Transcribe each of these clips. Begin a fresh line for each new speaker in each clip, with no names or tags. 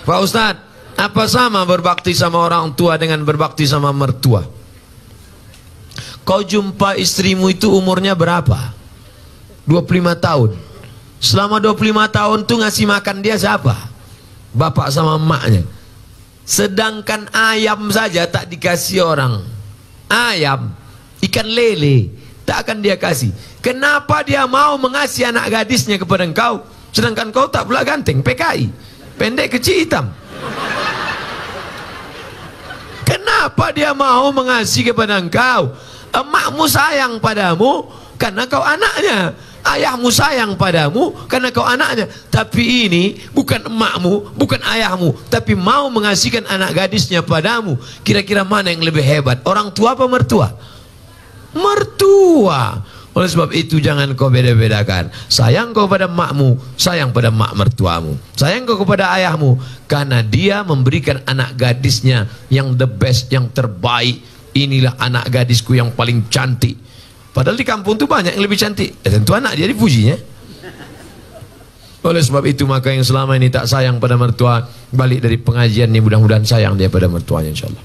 Pak Ustadz, apa sama berbakti sama orang tua dengan berbakti sama mertua? Kau jumpa istrimu itu umurnya berapa? 25 tahun. Selama 25 tahun tuh ngasih makan dia siapa? Bapak sama emaknya. Sedangkan ayam saja tak dikasih orang. Ayam, ikan lele, tak akan dia kasih. Kenapa dia mau mengasihi anak gadisnya kepada engkau, sedangkan kau tak pula ganteng, PKI, pendek kecil hitam? Kenapa dia mau mengasihi kepada engkau? Emakmu sayang padamu karena kau anaknya. Ayahmu sayang padamu karena kau anaknya. Tapi ini bukan emakmu, bukan ayahmu, tapi mau mengasihkan anak gadisnya padamu. Kira-kira mana yang lebih hebat? Orang tua apa mertua? Mertua. Oleh sebab itu jangan kau beda-bedakan. Sayang kau pada emakmu, sayang pada emak mertuamu. Sayang kau kepada ayahmu karena dia memberikan anak gadisnya yang the best, yang terbaik. Inilah anak gadisku yang paling cantik. Padahal di kampung itu banyak yang lebih cantik. Tentu anak dia dipujinya. Oleh sebab itu maka yang selama ini tak sayang pada mertua, balik dari pengajian ini mudah-mudahan sayang dia pada mertuanya insyaallah.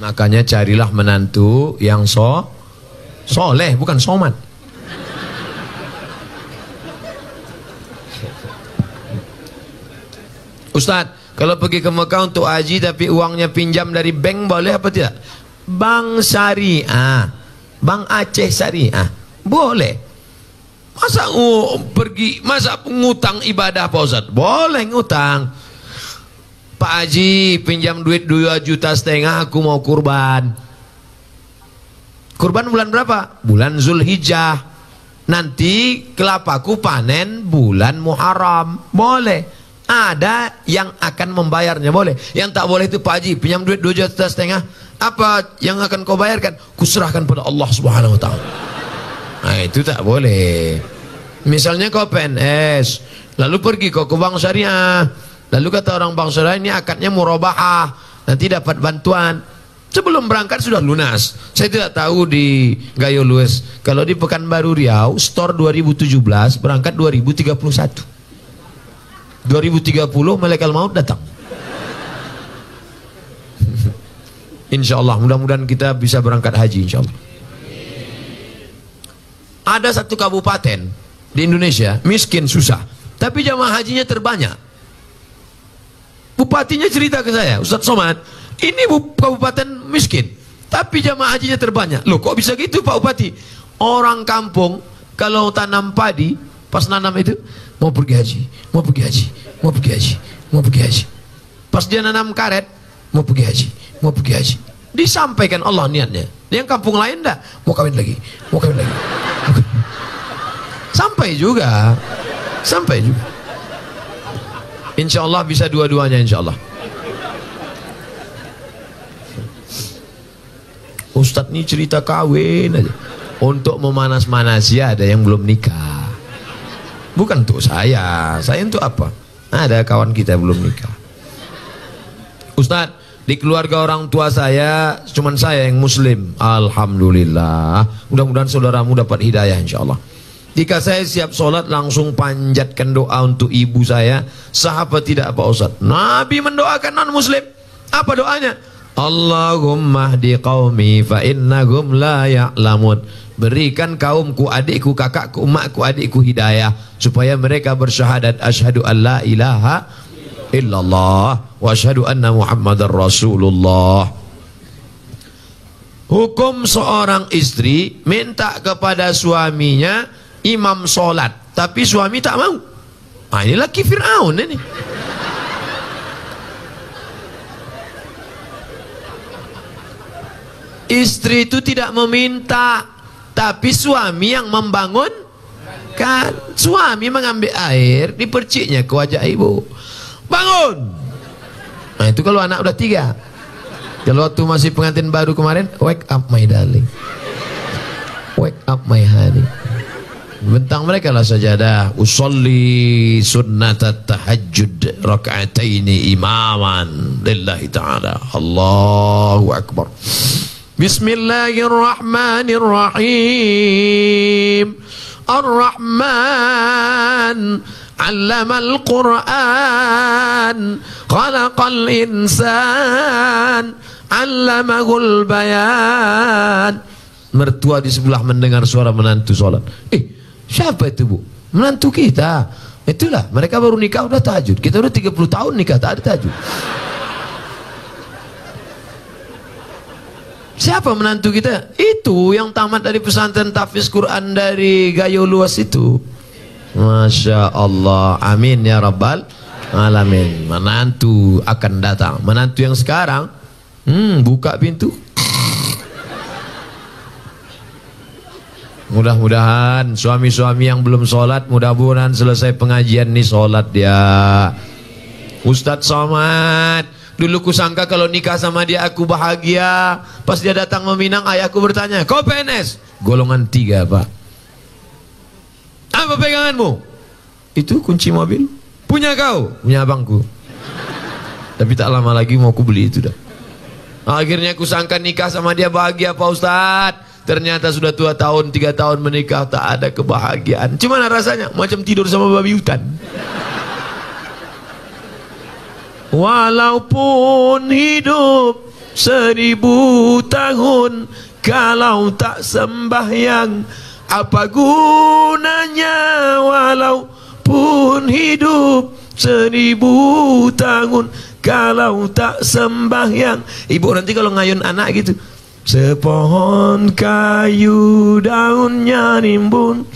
Makanya carilah menantu yang soleh, bukan soman. Ustadz, kalau pergi ke Mekah untuk haji tapi uangnya pinjam dari bank boleh apa tidak? Bank syariah, Bank Aceh Syariah, boleh. Masa pergi, masa ngutang ibadah Pak Ustaz? Boleh ngutang. Pak Haji pinjam duit 2,5 juta, aku mau kurban. Kurban bulan berapa? Bulan Zulhijjah. Nanti kelapaku panen bulan Muharram. Boleh. Ada yang akan membayarnya, boleh. Yang tak boleh itu Pak Haji pinjam duit 2,5 juta, apa yang akan kau bayarkan? Kuserahkan pada Allah Subhanahu wa ta'ala. Nah itu tak boleh. Misalnya kau PNS, lalu pergi kau ke bank syariah, lalu kata orang bank syariah ini akadnya murabahah, nanti dapat bantuan. Sebelum berangkat sudah lunas. Saya tidak tahu di Gayo Lues. Kalau di Pekanbaru Riau, store 2017 berangkat 2031. 2030 malaikat maut datang. Insya Allah, mudah-mudahan kita bisa berangkat haji insya Allah. Ada satu kabupaten di Indonesia miskin susah, tapi jamaah hajinya terbanyak. Bupatinya cerita ke saya, Ustadz Somad, ini kabupaten miskin, tapi jamaah hajinya terbanyak. Loh kok bisa gitu Pak Bupati? Orang kampung kalau tanam padi, pas nanam itu mau pergi haji, mau pergi haji, mau pergi haji, mau pergi haji. Pas dia nanam karet, mau pergi haji, mau pergi haji. Disampaikan Allah niatnya. Yang kampung lain enggak, mau kawin lagi, mau kawin lagi. Sampai juga. Sampai juga. Insya Allah bisa dua-duanya insya Allah. Ustadz ini cerita kawin aja. Untuk memanas-manasi ada yang belum nikah. Bukan untuk saya untuk apa? Ada kawan kita belum nikah. Ustadz, di keluarga orang tua saya cuman saya yang muslim. Alhamdulillah. Mudah-mudahan saudaramu dapat hidayah insyaallah. Jika saya siap sholat langsung panjatkan doa untuk ibu saya, sah apa tidak Pak Ustaz? Nabi mendoakan non muslim. Apa doanya? Allahumma hdi qaumi fa innahum la ya'lamun. Berikan kaumku, adikku, kakakku, emakku, adikku hidayah supaya mereka bersyahadat asyhadu an la ilaha illallah wa asyhadu anna Muhammadar Rasulullah. Hukum seorang istri minta kepada suaminya imam sholat, tapi suami tak mau. Nah, ini laki Fir'aun ini. Istri itu tidak meminta, tapi suami yang membangun. Kan suami mengambil air di perciknya ke wajah ibu. Bangun. Nah itu kalau anak udah 3. Kalau waktu masih pengantin baru kemarin, wake up my darling, wake up my honey. Bentang mereka lah sajadah. Usolli sunnatat tahajjud raka'ataini imaman lillahi ta'ala. Allahu akbar. Bismillahirrahmanirrahim. Ar-Rahman 'allamal Qur'an, khalaqal insan, 'allamahul bayan. Mertua di sebelah mendengar suara menantu sholat. Siapa itu, Bu? Menantu kita. Itulah, mereka baru nikah udah tahajud. Kita udah 30 tahun nikah tak ada tahajud. Siapa menantu kita? Itu yang tamat dari pesantren tahfiz Quran dari Gayo Luas itu. Masya Allah, amin ya rabbal alamin. Menantu akan datang. Menantu yang sekarang, buka pintu. Mudah-mudahan suami-suami yang belum sholat, mudah-mudahan selesai pengajian nih sholat dia. Ustadz Somad, dulu kusangka kalau nikah sama dia aku bahagia. Pas dia datang meminang, ayahku bertanya, kau PNS? Golongan 3, Pak. Apa peganganmu? Itu kunci mobil. Punya kau? Punya abangku. Tapi tak lama lagi mau aku beli itu dah. Akhirnya kusangka nikah sama dia bahagia, Pak Ustadz. Ternyata sudah 2 tahun, 3 tahun menikah, tak ada kebahagiaan. Gimana rasanya? Macam tidur sama babi hutan. Walaupun hidup 1000 tahun, kalau tak sembahyang, apa gunanya? Walaupun hidup 1000 tahun, kalau tak sembahyang. Ibu nanti kalau ngayun anak gitu, sepohon kayu daunnya rimbun,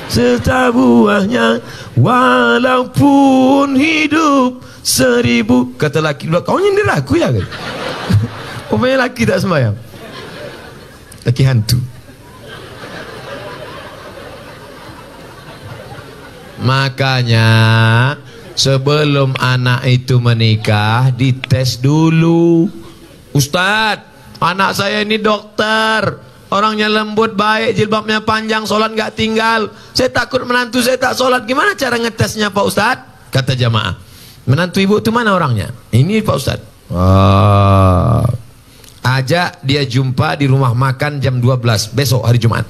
serta buahnya, walaupun hidup 1000. Kata laki, kau nyindir aku ya kan? Pokoknya laki tak sembahyang, laki hantu. Makanya sebelum anak itu menikah dites dulu. Ustadz, anak saya ini dokter, orangnya lembut, baik, jilbabnya panjang, sholat nggak tinggal. Saya takut menantu saya tak sholat. Gimana cara ngetesnya Pak Ustadz? Kata jamaah, menantu ibu itu mana orangnya? Ini Pak Ustadz. Ajak dia jumpa di rumah makan jam 12 besok hari Jumat.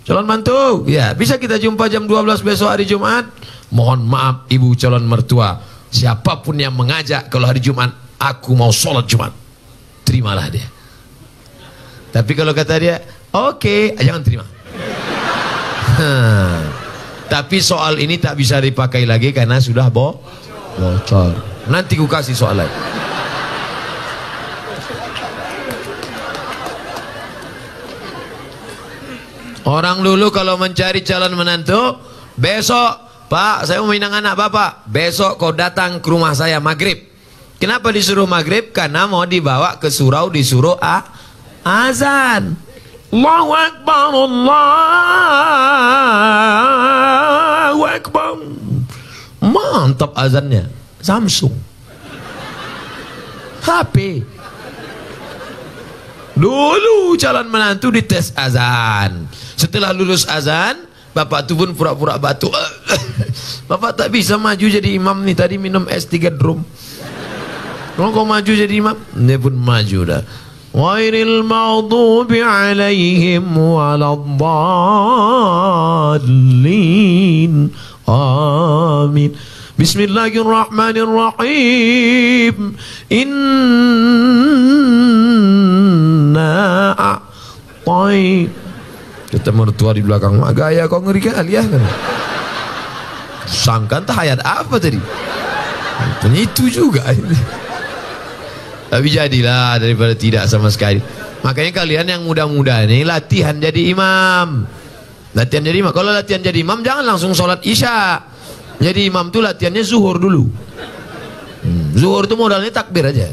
Calon mantu, ya bisa kita jumpa jam 12 besok hari Jumat. Mohon maaf ibu calon mertua, siapapun yang mengajak kalau hari Jumat, aku mau sholat Jumat, terimalah dia. Tapi kalau kata dia, oke, jangan terima. Tapi soal ini tak bisa dipakai lagi karena sudah bocor. Nanti ku kasih soal lain. Orang dulu kalau mencari calon menantu, besok Pak, saya mau minang anak Bapak. Besok kau datang ke rumah saya maghrib. Kenapa disuruh maghrib? Karena mau dibawa ke surau, disuruh azan. Allahu Akbar, Allahu Akbar. Mantap azannya. Samsung, HP. Dulu calon menantu dites azan. Setelah lulus azan, bapak tu pun pura-pura batuk. Bapak tak bisa maju jadi imam nih, tadi minum es 3 drum. Kalau kau maju jadi imam, dia pun maju dah. Ghairil maghdubi alaihim waladdallin. Amin. Bismillahirrahmanirrahim. Inna a'tai. Kata mertua di belakang, gaya kau ngeri kali ya kan? Sangka entah ayat apa tadi. Punya itu juga. Tapi jadilah daripada tidak sama sekali. Makanya kalian yang muda-muda ini latihan jadi imam. Latihan jadi imam. Kalau latihan jadi imam jangan langsung sholat isya. Jadi imam tuh latihannya zuhur dulu. Zuhur itu modalnya takbir aja.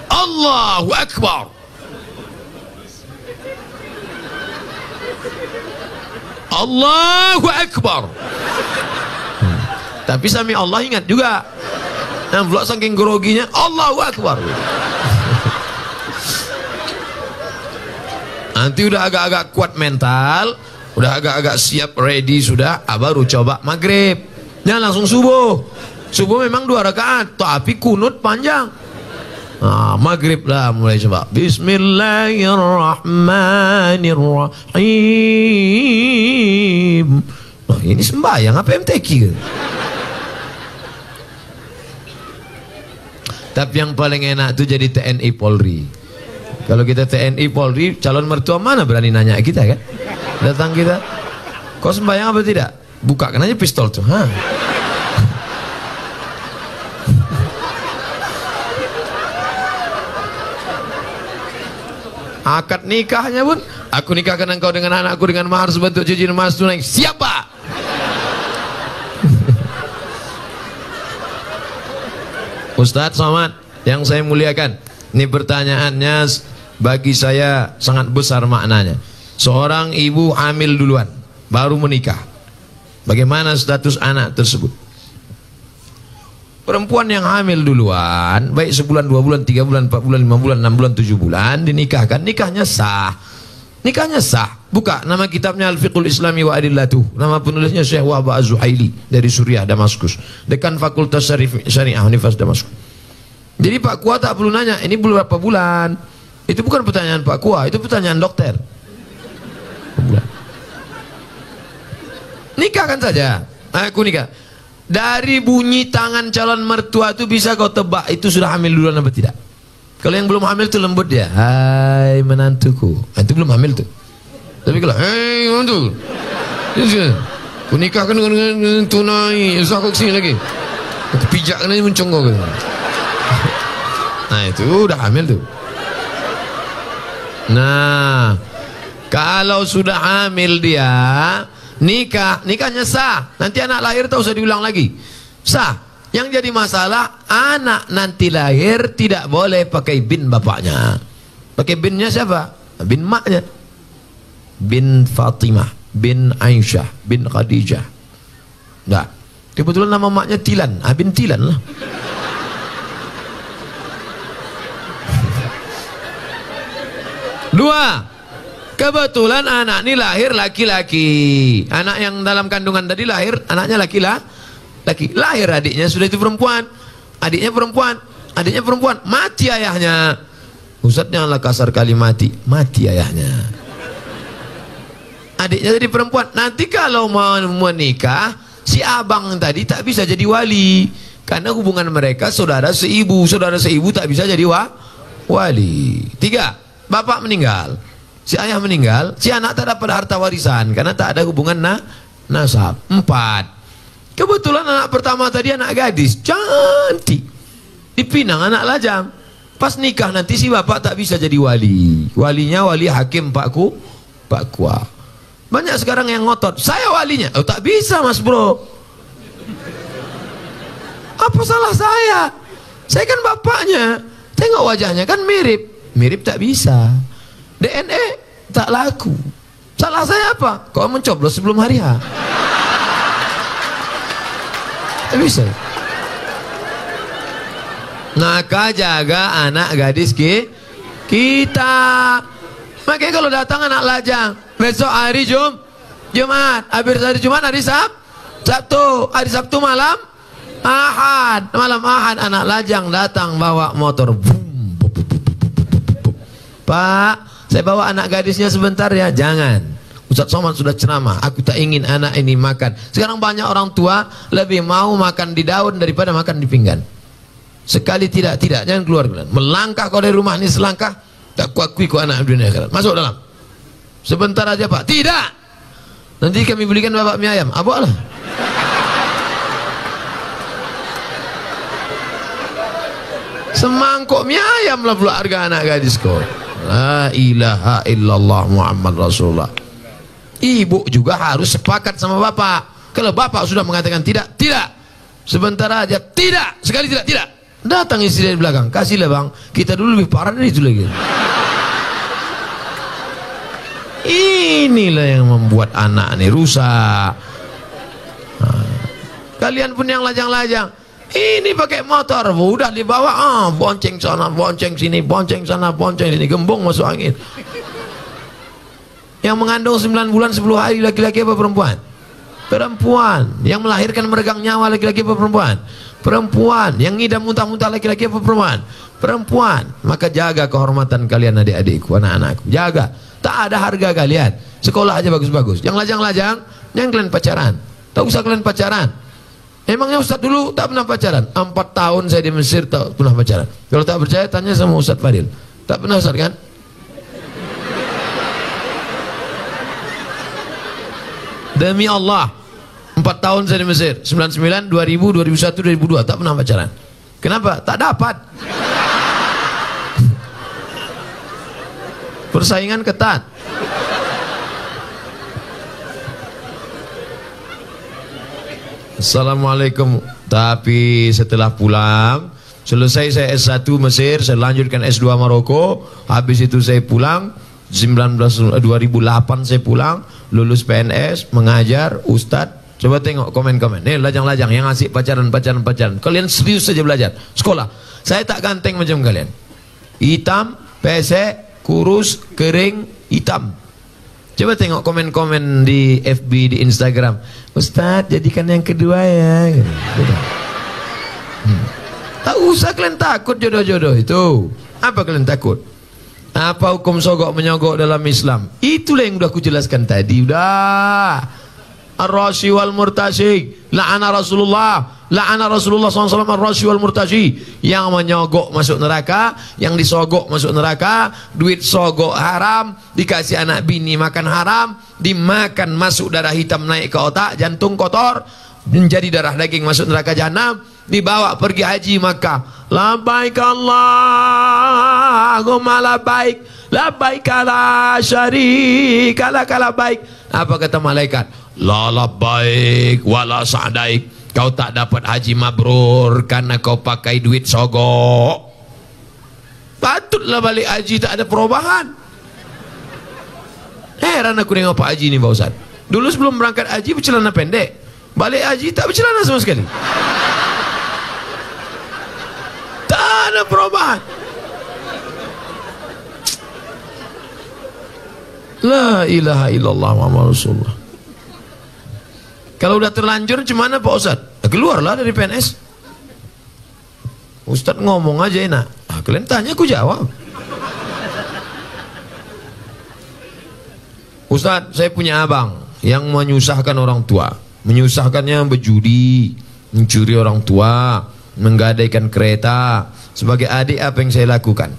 Allahu Akbar. Allahu Akbar. Tapi sami Allah ingat juga. Nah, pula saking groginya Allahu Akbar. Nanti udah agak-agak kuat mental, udah agak-agak siap ready sudah, baru coba maghrib. Jangan langsung subuh. Subuh memang 2 rakaat, tapi kunut panjang. Maghrib lah mulai coba. Bismillahirrahmanirrahim. Nah, ini sembahyang apa MTQ? Tapi yang paling enak tuh jadi TNI Polri. Kalau kita TNI Polri, calon mertua mana berani nanya kita kan? Datang kita, kau sembahyang apa tidak? Bukakan aja pistol tuh. Akad nikahnya pun, aku nikahkan engkau dengan anakku dengan mahar sebentuk cincin emas tunai. Siapa? Ustadz Somad yang saya muliakan, ini pertanyaannya bagi saya sangat besar maknanya. Seorang ibu hamil duluan, baru menikah, bagaimana status anak tersebut? Perempuan yang hamil duluan, baik sebulan, 2 bulan, 3 bulan, 4 bulan, 5 bulan, 6 bulan, 7 bulan, dinikahkan, nikahnya sah. Nikahnya sah. Buka nama kitabnya Al-Fiqhul Islami wa Adillatuh. Nama penulisnya Syekh Wahba Az-Zuhaili dari Suriah, Damaskus. Dekan Fakultas Syariah Universitas Damaskus. Jadi Pak Kua tak perlu nanya, ini berapa bulan? Itu bukan pertanyaan Pak Kua, itu pertanyaan dokter. Nikahkan saja. Aku nikah. Dari bunyi tangan calon mertua itu bisa kau tebak itu sudah hamil duluan apa tidak? Kalau yang belum hamil itu lembut dia. Hai menantuku. Itu belum hamil tuh. Tapi kalau hei menantu, aku nikahkan dengan tunai. Usah kau kesini lagi. Aku pijakkan aja mencongkok. Nah itu udah hamil tuh. Nah kalau sudah hamil dia, nikahnya sah. Nanti anak lahir tak usah diulang lagi, sah. Yang jadi masalah anak nanti lahir tidak boleh pakai bin bapaknya. Pakai binnya siapa? Bin maknya. Bin Fatimah, bin Aisyah, bin Khadijah. Enggak. Kebetulan nama maknya Tilan, bin Tilan lah. Dua, kebetulan anak ini lahir laki-laki. Anak yang dalam kandungan tadi lahir, anaknya laki. Lahir adiknya sudah itu perempuan. Adiknya perempuan. Mati ayahnya. Ustadz janganlah kasar kali mati ayahnya. Adiknya jadi perempuan. Nanti kalau mau menikah, si abang tadi tak bisa jadi wali. Karena hubungan mereka saudara seibu tak bisa jadi wali. Tiga, bapak meninggal, si ayah meninggal, si anak tak dapat harta warisan karena tak ada hubungan nasab. Empat, kebetulan anak pertama tadi anak gadis, cantik, dipinang anak lajang. Pas nikah nanti si bapak tak bisa jadi wali. Walinya wali hakim Pak Kua. Banyak sekarang yang ngotot, saya walinya. Oh tak bisa mas bro. Apa salah saya? Saya kan bapaknya. Tengok wajahnya kan mirip tak bisa. DNA tak laku. Salah saya apa? Kau mencoblos sebelum hari H. Tak bisa. Maka jaga anak gadis kita. Makanya kalau datang anak lajang, besok hari Jumat, habis hari Jumat hari Sabtu, hari Sabtu malam Ahad, anak lajang datang bawa motor. Pak, saya bawa anak gadisnya sebentar ya. Jangan, Ustadz Somad sudah ceramah, aku tak ingin anak ini makan. Sekarang banyak orang tua lebih mau makan di daun daripada makan di pinggan. Sekali tidak, jangan keluar. Melangkah kau dari rumah ini selangkah, tak kuakui kau anak dunia akhirat. Masuk dalam. Sebentar aja pak. Tidak. Nanti kami belikan bapak mie ayam. Abalah. Semangkuk mie ayam lah pula harga anak gadis kau. La ilaha illallah Muhammad Rasulullah. Ibu juga harus sepakat sama bapak. Kalau bapak sudah mengatakan tidak. Sebentar aja. Tidak. Sekali tidak. Datang istri dari belakang, kasihlah bang, kita dulu lebih parah dari itu lagi. Inilah yang membuat anak ini rusak. Kalian pun yang lajang-lajang, ini pakai motor, udah dibawa, bonceng sana, bonceng sini, bonceng sana, bonceng sini, gembong masuk angin. Yang mengandung 9 bulan 10 hari laki-laki apa perempuan? Perempuan. Yang melahirkan meregang nyawa laki-laki apa perempuan? Perempuan. Yang ngidam muntah-muntah laki-laki apa perempuan? Perempuan. Maka jaga kehormatan kalian adik-adikku, anak-anakku. Jaga. Tak ada harga kalian. Sekolah aja bagus-bagus. Yang lajang-lajang, yang kalian pacaran. Tak usah kalian pacaran. Emangnya Ustaz dulu tak pernah pacaran? 4 tahun saya di Mesir tak pernah pacaran. Kalau tak percaya tanya sama Ustaz Fadil. Tak pernah Ustaz kan? Demi Allah, 4 tahun saya di Mesir, 99, 2000, 2001, 2002 tak pernah pacaran. Kenapa? Tak dapat. Persaingan ketat. Assalamualaikum. Tapi setelah pulang, selesai saya S1 Mesir, saya lanjutkan S2 Maroko. Habis itu saya pulang 2008 saya pulang, lulus PNS, mengajar, Ustadz. Coba tengok komen-komen. Nih lajang-lajang yang asik pacaran. Kalian serius saja belajar. Sekolah. Saya tak ganteng macam kalian. Hitam, pesek, kurus, kering, hitam. Coba tengok komen-komen di FB, di Instagram. Ustadz, jadikan yang kedua ya. Tak usah kalian takut jodoh-jodoh itu. Apa kalian takut? Apa hukum sogok menyogok dalam Islam? Itulah yang sudah aku jelaskan tadi. Udah. Ar-rashi wal murtashi. La'ana Rasulullah SAW ar-rashi wal murtashi. Yang menyogok masuk neraka, yang disogok masuk neraka. Duit sogok haram, dikasih anak bini makan haram, dimakan masuk darah hitam naik ke otak, jantung kotor, menjadi darah daging masuk neraka jahanam. Dibawa pergi haji Makkah. Labbaik Allahumma labbaik, labbaik la syarika lak labbaik. Apa kata malaikat? La labbaik wala sa'daik. Kau tak dapat haji mabrur karena kau pakai duit sogok. Patutlah balik haji tak ada perubahan. Heran aku dengan Pak Haji ini Pak Ustaz. Dulu sebelum berangkat haji bercelana pendek, balik haji tak bercelana sama sekali. Tak ada perubahan. La ilaha illallah Muhammad Rasulullah. Kalau udah terlanjur gimana Pak Ustaz? Keluarlah dari PNS. Ustaz ngomong aja enak. Kalian tanya aku jawab. Ustaz, saya punya abang yang menyusahkan orang tua. Menyusahkannya berjudi, mencuri orang tua, menggadaikan kereta. Sebagai adik apa yang saya lakukan?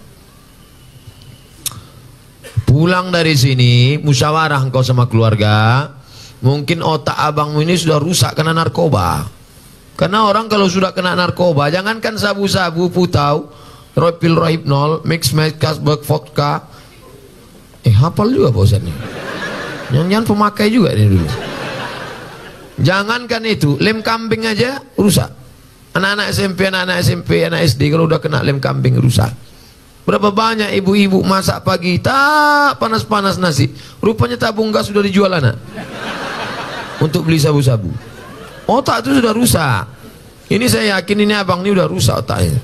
Pulang dari sini, musyawarah engkau sama keluarga. Mungkin otak abangmu ini sudah rusak karena narkoba. Karena orang kalau sudah kena narkoba, jangankan sabu-sabu, putau, pil rohypnol, mix kasbek, vodka. Hafal juga Pak Ustaz nih. Jangan pemakai juga nih dulu. Jangankan itu, lem kambing aja rusak. Anak-anak SMP, anak SD kalau udah kena lem kambing rusak. Berapa banyak ibu-ibu masak pagi tak panas-panas nasi, rupanya tabung gas sudah dijual anak untuk beli sabu-sabu. Otak itu sudah rusak. Ini saya yakin ini abang ini udah rusak otaknya.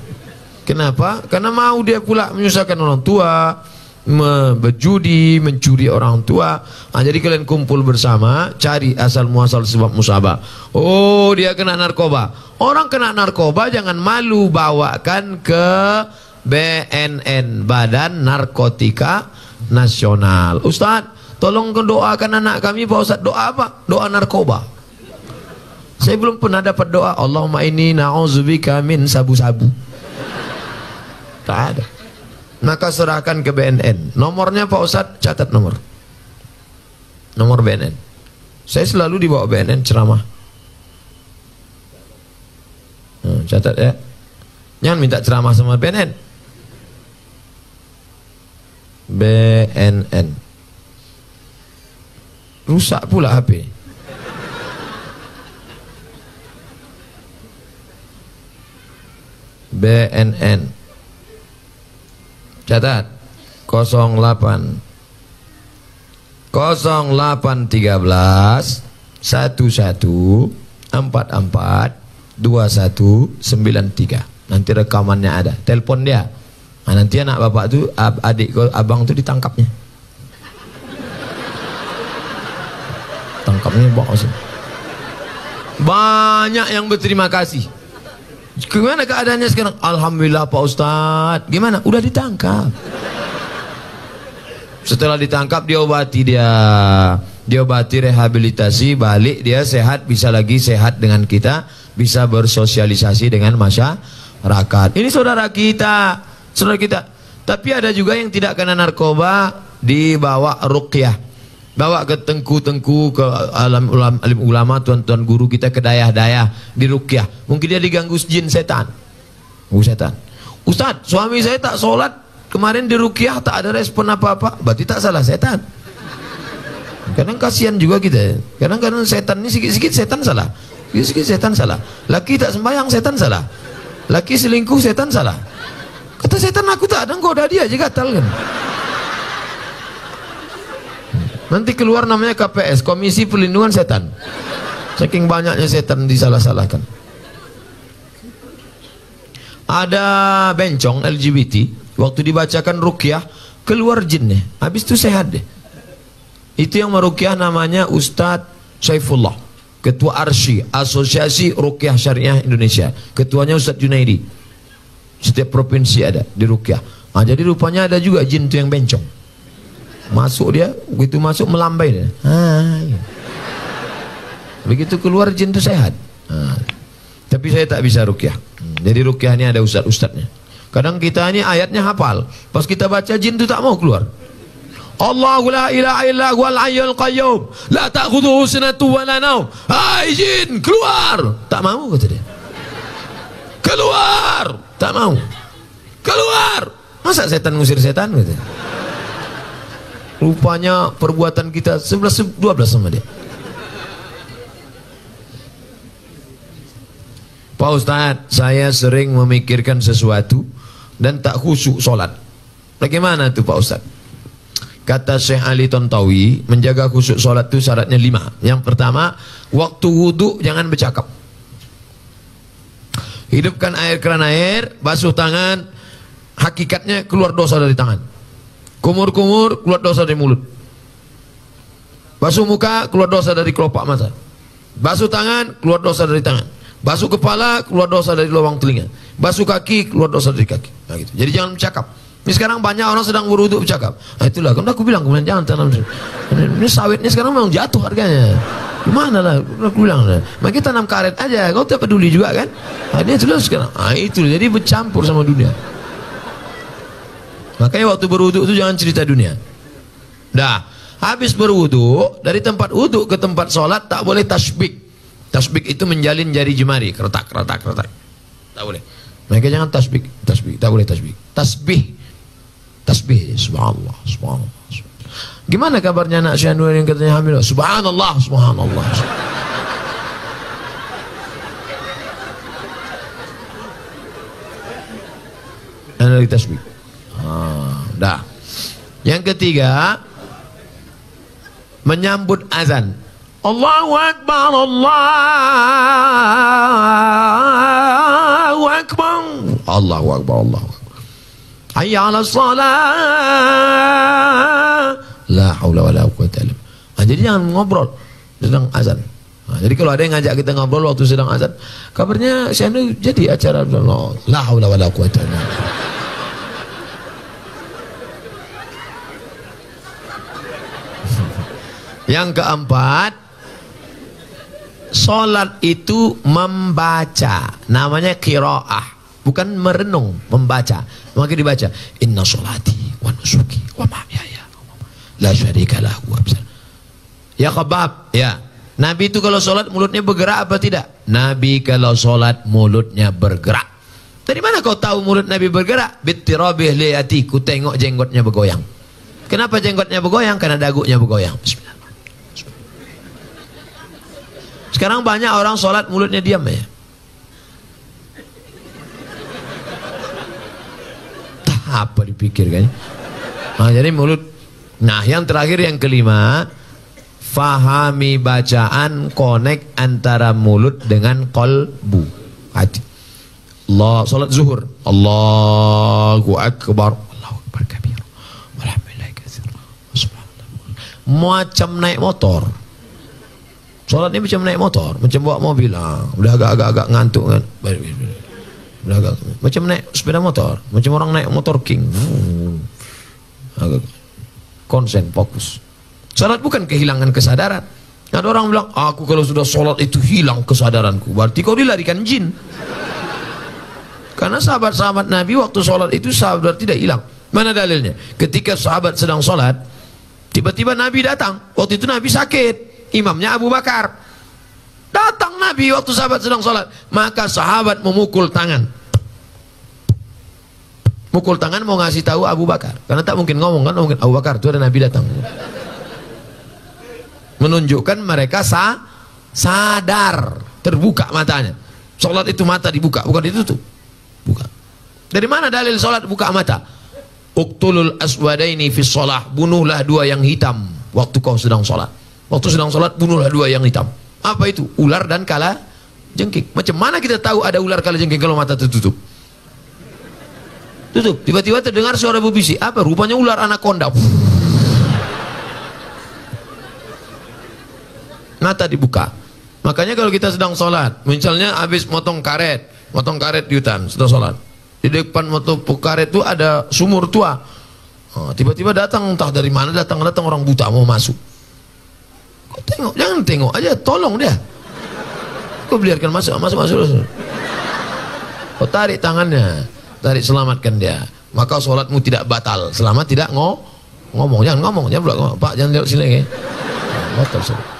Kenapa? Karena mau dia pula menyusahkan orang tua, berjudi, mencuri orang tua. Nah, jadi kalian kumpul bersama, cari asal muasal sebab musabah. Oh, dia kena narkoba. Orang kena narkoba jangan malu, bawakan ke BNN, Badan Narkotika Nasional. Ustaz, tolong doakan anak kami Pak Ustaz. Doa apa? Doa narkoba. Saya belum pernah dapat doa Allahumma inni na'udzubika min sabu-sabu. Tak ada. Maka serahkan ke BNN. Nomornya Pak Ustaz, catat nomor BNN. Saya selalu dibawa BNN ceramah. Catat ya. Jangan minta ceramah sama BNN. BNN. Rusak pula HP. BNN. Catat 08 08 13 11 44 2193. Nanti rekamannya ada. Telepon dia. Nah, nanti anak bapak tuh, adik abang tuh ditangkapnya. Tangkapnya bos. Banyak yang berterima kasih. Gimana keadaannya sekarang? Alhamdulillah Pak Ustadz. Gimana? Udah ditangkap. Setelah ditangkap diobati diobati, rehabilitasi, balik dia sehat, bisa lagi sehat dengan kita, bisa bersosialisasi dengan masyarakat. Ini saudara kita, saudara kita. Tapi ada juga yang tidak kena narkoba, dibawa ruqyah, bawa ke tengku-tengku, ke alim ulama, tuan-tuan guru kita, ke dayah-dayah, di ruqyah. Mungkin dia diganggu jin setan. Setan. Ustadz, suami saya tak sholat kemarin di ruqyah, tak ada respon apa-apa. Berarti tak salah setan. Kadang kasihan juga kita. Kadang-kadang setan ini sikit-sikit setan salah. Sikit-sikit setan salah. Laki tak sembahyang setan salah. Laki selingkuh setan salah. Kata setan, aku tak ada, goda dia aja gatal kan. Nanti keluar namanya KPS, Komisi Perlindungan Setan. Saking banyaknya setan disalah-salahkan. Ada bencong LGBT, waktu dibacakan ruqyah keluar jinnya, habis itu sehat deh. Itu yang meruqyah namanya Ustadz Saifullah, Ketua Arsy, Asosiasi Ruqyah Syariah Indonesia. Ketuanya Ustadz Junaidi. Setiap provinsi ada di ruqyah. Nah, jadi rupanya ada juga jin itu yang bencong. Masuk dia, begitu masuk melambai dia. Ya. Begitu keluar jin itu sehat. Tapi saya tak bisa ruqyah. Jadi ruqyah ini ada ustadz-ustadznya. Kadang kita ini ayatnya hafal, pas kita baca jin itu tak mau keluar. Allahu la ilaha illa huwal hayyul qayyum, la ta'khudhuhu sinatun wa la naum. Hai jin, keluar. Tak mau kata dia. Keluar. Tak mau. Keluar. Masa setan ngusir setan gitu. Rupanya perbuatan kita 11-12 sama dia. Pak Ustadz, saya sering memikirkan sesuatu dan tak khusyuk sholat. Bagaimana itu Pak Ustadz? Kata Syekh Ali Tontawi, menjaga khusyuk sholat itu syaratnya 5. Yang pertama, waktu wudhu jangan bercakap. Hidupkan air, keran air, basuh tangan, hakikatnya keluar dosa dari tangan. Kumur-kumur, keluar dosa dari mulut. Basuh muka, keluar dosa dari kelopak mata. Basuh tangan, keluar dosa dari tangan. Basuh kepala, keluar dosa dari lubang telinga. Basuh kaki, keluar dosa dari kaki. Nah, gitu. Jadi jangan bercakap. Ini sekarang banyak orang sedang berwudu bercakap. Nah, itulah, kan aku bilang kemudian jangan tanam. Ini sawitnya sekarang memang jatuh harganya. Gimana lah, aku bilang lah. Maka tanam karet aja, kau tak peduli juga kan? Nah, ini itulah sekarang. Nah, itu jadi bercampur sama dunia. Makanya waktu berwudu itu jangan cerita dunia. Dah, habis berwudu, dari tempat wudu ke tempat sholat tak boleh tasbih. Tasbih itu menjalin jari jemari, keretak. Tak boleh. Mereka jangan tasbih, tak boleh tasbih. Tasbih, subhanallah. Gimana kabarnya anak Syekh Nur yang katanya hamil? Subhanallah. Dari tasbih. Dah. Yang ketiga, menyambut azan. Allahu Akbar, Allahu Akbar, Allahu Akbar, Allahu Akbar. Hayya 'alas shalah. La haula wala quwwata illa billah. Nah, jadi jangan ngobrol sedang azan. Nah, jadi kalau ada yang ngajak kita ngobrol waktu sedang azan, kabarnya Syekh jadi acara la haula wala quwwata illa billah. Yang keempat, sholat itu membaca, namanya qiraah, bukan merenung, membaca. Maka dibaca, inna sholati wa nusuki wa mahyaya la syarika lahu. Ya khabab, ya. Nabi itu kalau sholat mulutnya bergerak apa tidak? Nabi kalau sholat mulutnya bergerak. Dari mana kau tahu mulut Nabi bergerak? Bittirabih liyati, ku tengok jenggotnya bergoyang. Kenapa jenggotnya bergoyang? Karena dagunya bergoyang. Bismillah. Sekarang banyak orang sholat mulutnya diam ya. Apa dipikirkan? Nah, jadi mulut. Nah, yang terakhir yang kelima, fahami bacaan, connect antara mulut dengan qalbu, hati. Allah, sholat zuhur, Allahu Akbar, Allahu Akbar kabir, walhamdulillah katsir, subhanallah. Macam naik motor. Sholat ini macam naik motor, macam bawa mobil. Udah agak-agak ngantuk kan. Udah agak, macam naik sepeda motor, macam orang naik motor king. Agak konsen, fokus. Sholat bukan kehilangan kesadaran. Ada orang bilang, aku kalau sudah sholat itu hilang kesadaranku. Berarti kau dilarikan jin. Karena sahabat-sahabat Nabi waktu sholat itu sahabat tidak hilang. Mana dalilnya? Ketika sahabat sedang sholat, tiba-tiba Nabi datang. Waktu itu Nabi sakit. Imamnya Abu Bakar. Datang Nabi waktu sahabat sedang sholat. Maka sahabat memukul tangan. Mukul tangan mau ngasih tahu Abu Bakar. Karena tak mungkin ngomong kan, mungkin Abu Bakar itu ada Nabi datang. Menunjukkan mereka sadar, terbuka matanya. Sholat itu mata dibuka, bukan ditutup. Buka. Dari mana dalil sholat buka mata? Uqtulul aswadaini fi sholah. Bunuhlah dua yang hitam waktu kau sedang sholat. Waktu sedang sholat bunuhlah dua yang hitam. Apa itu? Ular dan kala jengking. Macam mana kita tahu ada ular kala jengking kalau mata tertutup? Tutup. Tiba-tiba terdengar suara berbisik. Apa? Rupanya ular anaconda. Mata dibuka. Makanya kalau kita sedang sholat, misalnya habis motong karet di hutan, sedang sholat. Di depan motong karet itu ada sumur tua. Tiba-tiba datang, entah dari mana datang orang buta mau masuk. Kau tengok, jangan tengok aja, tolong dia. Kau biarkan masuk. Kau tarik tangannya, selamatkan dia. Maka sholatmu tidak batal selama tidak ngomong. Jangan ngomong, Pak jangan lihat sini. Batal sholat.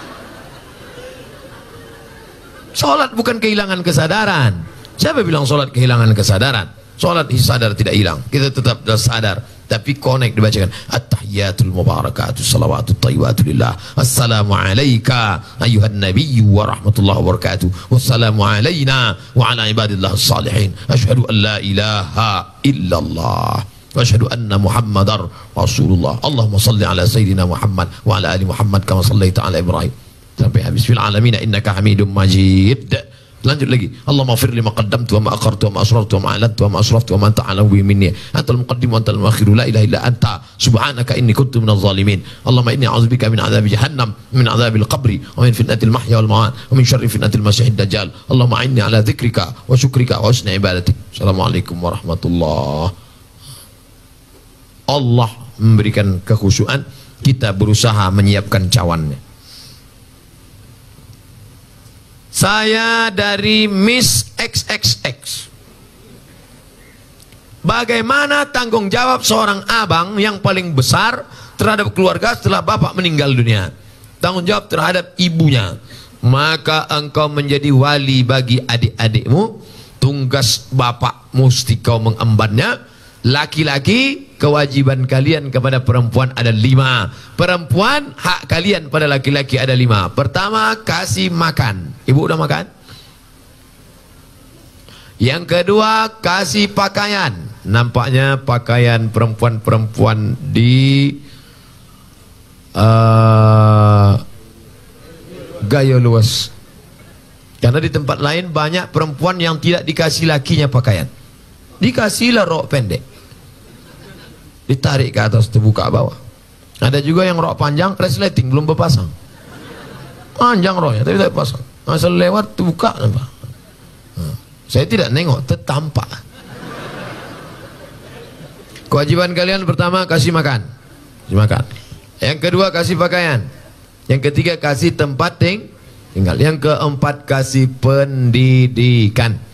Sholat bukan kehilangan kesadaran. Siapa bilang sholat kehilangan kesadaran? Sholat sadar tidak hilang, kita tetap sadar, tapi connect dibacakan at-tahiyatul mubarakatuh salawatut thayyibatu lillah, assalamu alayka ayuhan nabiyyu wa rahmatullahi wa barakatuh, wassalamu alayna wa ala ibadillah salihin, asyhadu an la ilaha illallah wa asyhadu anna muhammadar rasulullah, Allahumma salli ala sayyidina Muhammad wa ala ali Muhammad kama sallaita ala Ibrahim sampai habis. Fil alamin innaka hamidum majid. Lanjut lagi. Allahumma ighfir li ma qaddamtu wa ma akhartu wa ma asrartu wa ma a'lantu wa ma asraftu wa ma anta a'lamu bi minni. Antal muqaddim wa antal muakhir, la ilaha illa anta subhanaka inni kuntu minadh dhalimin. Allahumma inni a'udzubika min adzabi jahannam, min adzabil qabri, wa min fitnatil mahya wal mamat, wa min syarri fitnatil masiihid dajjal. Allahumma inni ala dzikrika wa syukrika wa husni ibadatik. Assalamualaikum warahmatullahi. Allah memberikan kekhusyuan, kita berusaha menyiapkan cawannya. Saya dari Miss XXX. Bagaimana tanggung jawab seorang abang yang paling besar terhadap keluarga setelah bapak meninggal dunia? Tanggung jawab terhadap ibunya. Maka engkau menjadi wali bagi adik-adikmu. Tugas bapak mesti kau mengembannya. Laki-laki, kewajiban kalian kepada perempuan ada 5. Perempuan, hak kalian pada laki-laki ada 5. Pertama, kasih makan. Ibu udah makan? Yang kedua, kasih pakaian. Nampaknya pakaian perempuan-perempuan di gaya luas. Karena di tempat lain banyak perempuan yang tidak dikasih lakinya pakaian. Dikasihlah rok pendek, ditarik ke atas, terbuka bawah. Ada juga yang rok panjang, resleting, belum berpasang. Panjang roknya, tapi tidak pasang. Asal lewat, terbuka. Saya tidak nengok, tertampak. Kewajiban kalian pertama, kasih makan. Kasih makan. Yang kedua, kasih pakaian. Yang ketiga, kasih tempat tinggal. Yang keempat, kasih pendidikan.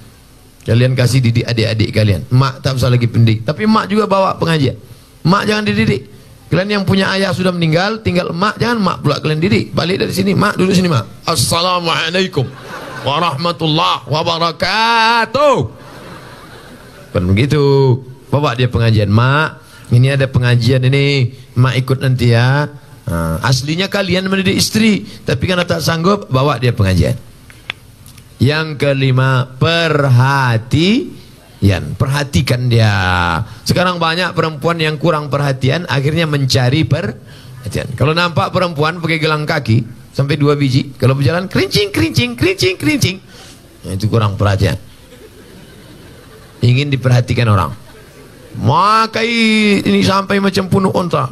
Kalian kasih didik adik-adik kalian. Mak tak usah lagi pendidik, tapi mak juga bawa pengajian. Mak jangan dididik. Kalian yang punya ayah sudah meninggal, tinggal mak, jangan mak pula kalian didik. Balik dari sini, mak duduk sini mak. Assalamualaikum warahmatullahi wabarakatuh. Kan begitu. Bawa dia pengajian. Mak, ini ada pengajian ini, mak ikut nanti ya. Aslinya kalian mendidik istri, tapi karena tak sanggup, bawa dia pengajian. Yang kelima, perhatikan dia. Sekarang banyak perempuan yang kurang perhatian, akhirnya mencari perhatian. Kalau nampak perempuan pakai gelang kaki sampai 2 biji, kalau berjalan kerincing, nah, itu kurang perhatian. Ingin diperhatikan orang. Maka ini sampai macam punuk onta.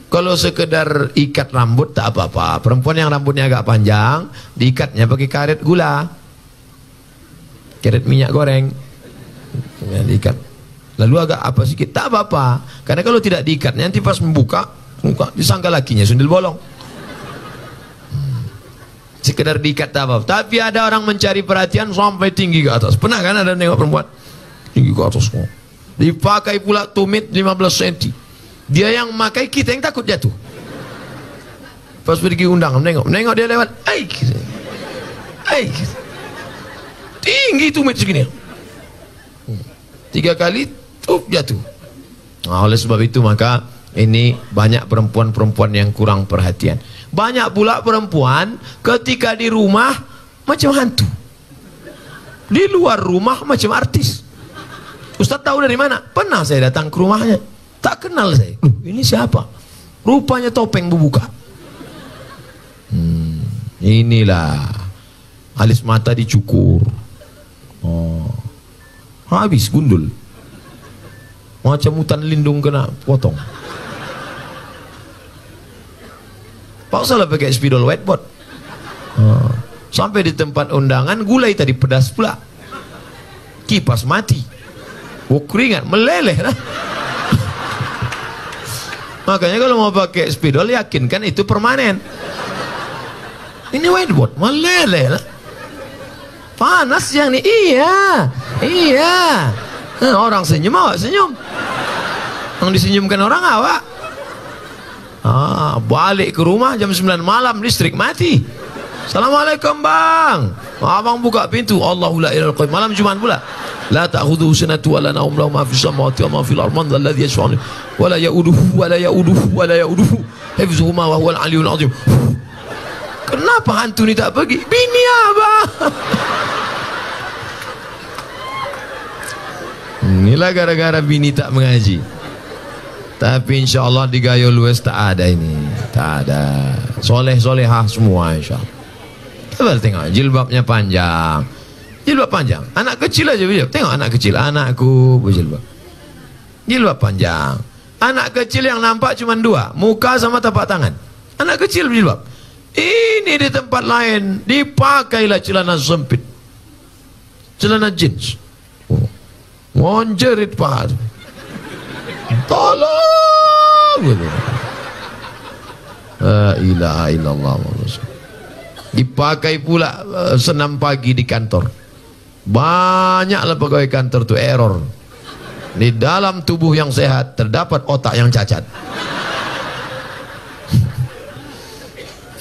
Kalau sekedar ikat rambut tak apa-apa. Perempuan yang rambutnya agak panjang, diikatnya pakai karet gula, karet minyak goreng, ya, diikat. Lalu agak apa sedikit, tak apa-apa. Karena kalau tidak diikat, nanti pas membuka, disangka lakinya sundel bolong. Sekedar diikat tak apa-apa. Tapi ada orang mencari perhatian sampai tinggi ke atas. Pernah kan ada nengok perempuan tinggi ke atas? Dipakai pula tumit 15 cm. Dia yang memakai, kita yang takut jatuh. Pas pergi undang, nengok dia lewat, tinggi tumit segini. 3 kali jatuh. Nah, oleh sebab itu maka ini banyak perempuan-perempuan yang kurang perhatian. Banyak pula perempuan ketika di rumah macam hantu, di luar rumah macam artis. Ustaz tahu dari mana? Pernah saya datang ke rumahnya, tak kenal saya. Ini siapa? Rupanya topeng berbuka. Inilah alis mata dicukur. Habis gundul. Macam hutan lindung kena potong. Pak salah pakai spidol whiteboard. Sampai di tempat undangan gulai tadi pedas pula. Kipas mati. Keringat meleleh lah. Makanya kalau mau pakai spidol yakinkan itu permanen. Ini whiteboard meleleh lah. Panas yang ini. Iya. Orang senyum awak senyum. Yang disenyumkan orang awak. Balik ke rumah jam 9 malam listrik mati. Assalamualaikum bang. Abang buka pintu. Allahu la ilaha illallah. Malam Jumat pula. La ta'khudhuhu sinatun wa la nawm lahu ma fis samawati wa ma fil ardi man dzal ladzi yashfa'u wa la ya'uduhu wa la ya'uduhu wa la ya'uduhu hifdzuhuma wa huwal 'aliyyul 'azim. Kenapa hantu ni tak pergi? Bini abang. Inilah gara-gara bini tak mengaji. Tapi insyaAllah di Gayo Lues tak ada ini. Tak ada. Soleh-solehah semua insyaAllah. Coba tengok jilbabnya panjang. Jilbab panjang. Anak kecil aja berjilbab. Tengok anak kecil. Anakku berjilbab. Jilbab panjang. Anak kecil yang nampak cuma 2. Muka sama tapak tangan. Anak kecil berjilbab. Ini di tempat lain dipakailah celana sempit. Celana jeans. Ngonjerit paha. Tolong. La ilaha illallah. Dipakai pula senam pagi di kantor. Banyaklah pegawai kantor tu error. Di dalam tubuh yang sehat terdapat otak yang cacat.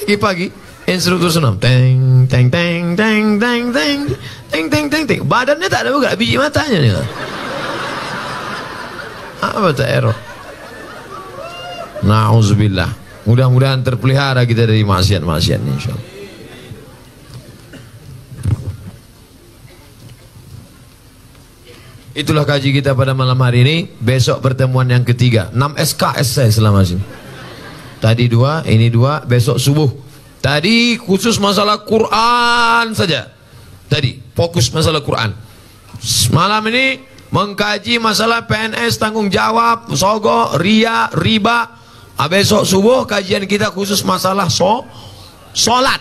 Pagi instruktur senam teng teng teng teng teng teng teng teng teng teng. Badannya tak ada bergerak, biji matanya nih. Apa tak error? Na'udzubillah. Mudah-mudahan terpelihara kita dari maksiat-maksiat insyaallah. Itulah kaji kita pada malam hari ini. Besok pertemuan yang ketiga. 6 SKS saya selama sini. Tadi 2, ini 2, besok subuh. Tadi khusus masalah Quran saja. Tadi fokus masalah Quran. Malam ini mengkaji masalah PNS, tanggung jawab, sogok, ria, riba. Besok subuh kajian kita khusus masalah solat.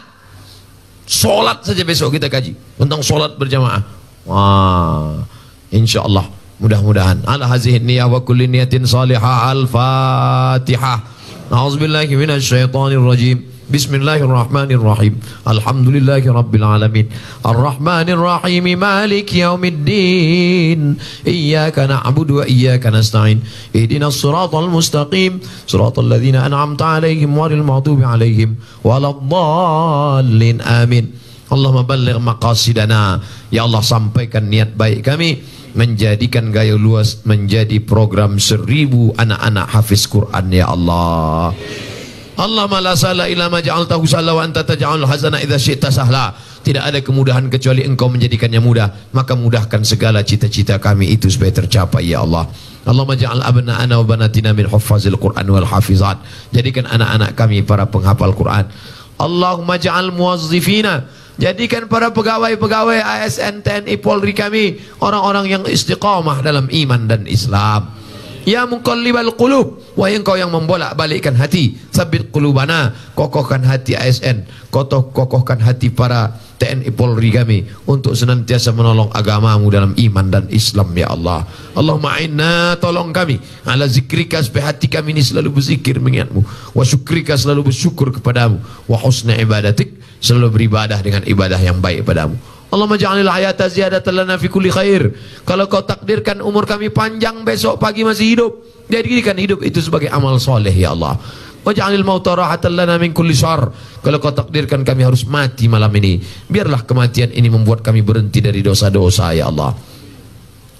Solat saja besok kita kaji tentang solat berjamaah. Insyaallah, mudah-mudahan ala hazihi niyah wa kulli niyatin salihah. Al-Fatihah. A'udzubillahi minasyaitonir rajim. Bismillahirrahmanirrahim. Alhamdulillahi rabbil alamin. Arrahmanir rahim. Maliki yaumiddin. Iyyaka na'budu wa iyyaka nasta'in. Ihdinas siratal mustaqim. Siratal ladzina an'amta 'alaihim ghairil maghdubi 'alaihim waladdallin. Amin. Allahumma balligh maqasidana. Ya Allah, sampaikan niat baik kami menjadikan Gayo Luas menjadi program 1000 anak-anak hafiz Quran ya Allah. Allahumma la sahla illa ma ja'altahu sahla wa anta taj'alul hazana idza syi'ta sahla. Tidak ada kemudahan kecuali Engkau menjadikannya mudah, maka mudahkan segala cita-cita kami itu supaya tercapai ya Allah. Allahumma ja'al abna'ana wa banatina min huffazil Quran wal hafizat. Jadikan anak-anak kami para penghafal Quran. Allahumma ja'al muwazzifina, jadikan para pegawai-pegawai ASN, TNI, Polri kami orang-orang yang istiqamah dalam iman dan Islam. Ya muqallibal qulub, wahai engkau yang membolak-balikkan hati, sabit qulubana, kokohkan hati ASN, kokohkan hati para TNI Polri kami untuk senantiasa menolong agamamu dalam iman dan Islam ya Allah. Allahumma inna, tolong kami ala zikrika, supaya hati kami ini selalu berzikir mengingatmu, wa syukrika, selalu bersyukur kepadamu, wa husna ibadatik, selalu beribadah dengan ibadah yang baik padamu. Allahumma ja'alil hayata ziyadatan lana fi kulli khair. Kalau kau takdirkan umur kami panjang, besok pagi masih hidup, jadikan hidup itu sebagai amal soleh ya Allah. Waj'alil mauta rahatan lana min kulli syarr. Kalau kau takdirkan kami harus mati malam ini, biarlah kematian ini membuat kami berhenti dari dosa-dosa ya Allah.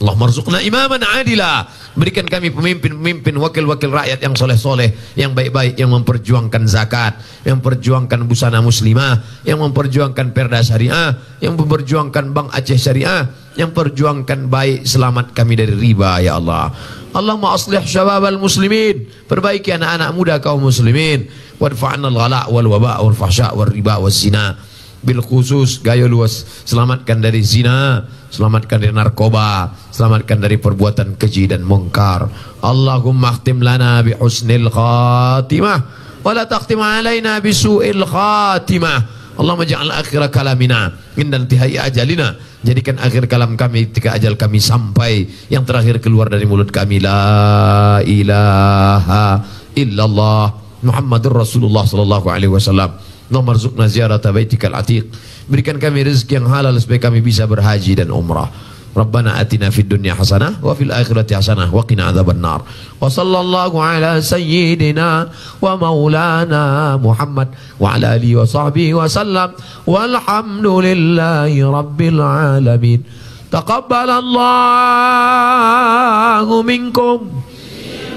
Allahumma rzuqna imaman adila, berikan kami pemimpin-pemimpin, wakil-wakil rakyat yang soleh-soleh, yang baik-baik, yang memperjuangkan zakat, yang memperjuangkan busana muslimah, yang memperjuangkan perda syariah, yang memperjuangkan Bank Aceh Syariah, yang memperjuangkan baik selamat kami dari riba ya Allah. Allahumma aslih syababal muslimin, perbaiki anak-anak muda kaum muslimin, wadfa'na al-ghala' wal waba' wal fahsya' wal riba wal zina. Bil khusus gaya luas, selamatkan dari zina, selamatkan dari narkoba, selamatkan dari perbuatan keji dan mungkar. Allahumma khtim lana bi husnil khatimah wa la takhtim alaina bi su'il khatimah. Allahumma ja'al akhir kalamina inda intihai ajalina, jadikan akhir kalam kami ketika ajal kami sampai, yang terakhir keluar dari mulut kami la ilaha illallah Muhammadur Rasulullah sallallahu alaihi wasallam. Allahumma rzuqna ziyarata baitikal atiq, berikan kami rezeki yang halal supaya kami bisa berhaji dan umrah. Rabbana atina fid dunya hasanah wa fil akhirati hasanah wa qina adzabannar. Wa sallallahu ala sayyidina wa maulana Muhammad wa ala alihi wa sahbihi wa sallam. Walhamdulillahi rabbil alamin. Taqabbalallahu minkum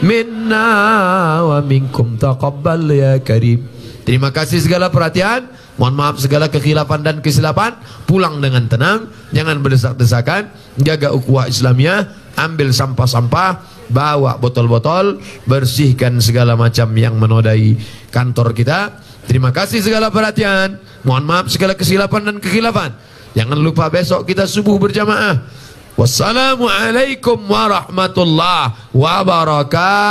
minna wa minkum taqabbal ya karim. Terima kasih segala perhatian, mohon maaf segala kekhilafan dan kesilapan. Pulang dengan tenang, jangan berdesak-desakan, jaga ukhuwah Islamiyah, ambil sampah-sampah, bawa botol-botol, bersihkan segala macam yang menodai kantor kita. Terima kasih segala perhatian, mohon maaf segala kesilapan dan kekhilafan. Jangan lupa besok kita subuh berjamaah. Wassalamualaikum warahmatullahi wabarakatuh.